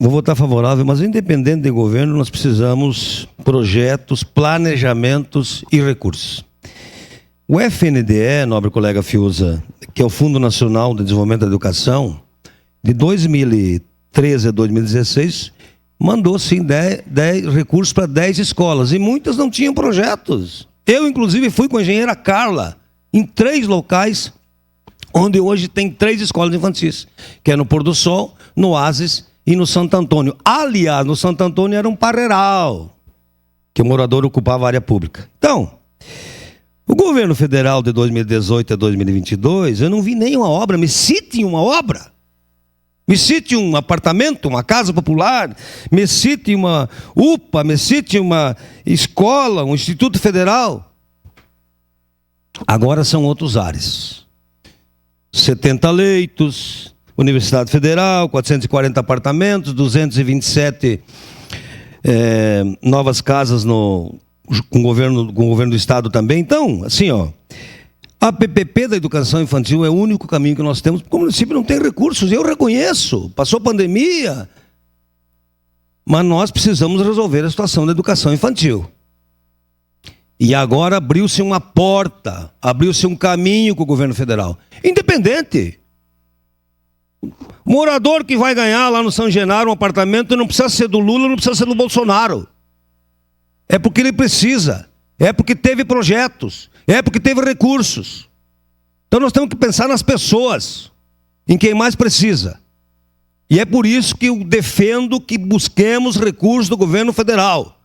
Vou votar favorável, mas independente do governo, nós precisamos projetos, planejamentos e recursos. O FNDE, nobre colega Fiuza, que é o Fundo Nacional de Desenvolvimento da Educação, de 2013 a 2016, mandou sim 10 recursos para 10 escolas, e muitas não tinham projetos. Eu, inclusive, fui com a engenheira Carla em 3 locais, onde hoje tem 3 escolas infantis, que é no Pôr do Sol, no Oásis e no Santo Antônio. Aliás, no Santo Antônio era um parreiral, que o morador ocupava a área pública. Então, o governo federal de 2018 a 2022, eu não vi nenhuma obra. Me cite uma obra. Me cite um apartamento, uma casa popular, me cite uma UPA, me cite uma escola, um instituto federal. Agora são outros ares. 70 leitos, Universidade Federal, 440 apartamentos, 227 novas casas com o governo do Estado também. Então, assim, a PPP da educação infantil é o único caminho que nós temos, porque o município não tem recursos. Eu reconheço, passou pandemia, mas nós precisamos resolver a situação da educação infantil. E agora abriu-se uma porta, abriu-se um caminho com o governo federal. Independente. Morador que vai ganhar lá no São Genaro um apartamento não precisa ser do Lula, não precisa ser do Bolsonaro. É porque ele precisa, é porque teve projetos, é porque teve recursos. Então nós temos que pensar nas pessoas, em quem mais precisa. E é por isso que eu defendo que busquemos recursos do governo federal.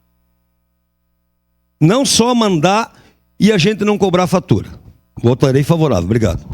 Não só mandar e a gente não cobrar fatura. Votarei favorável. Obrigado.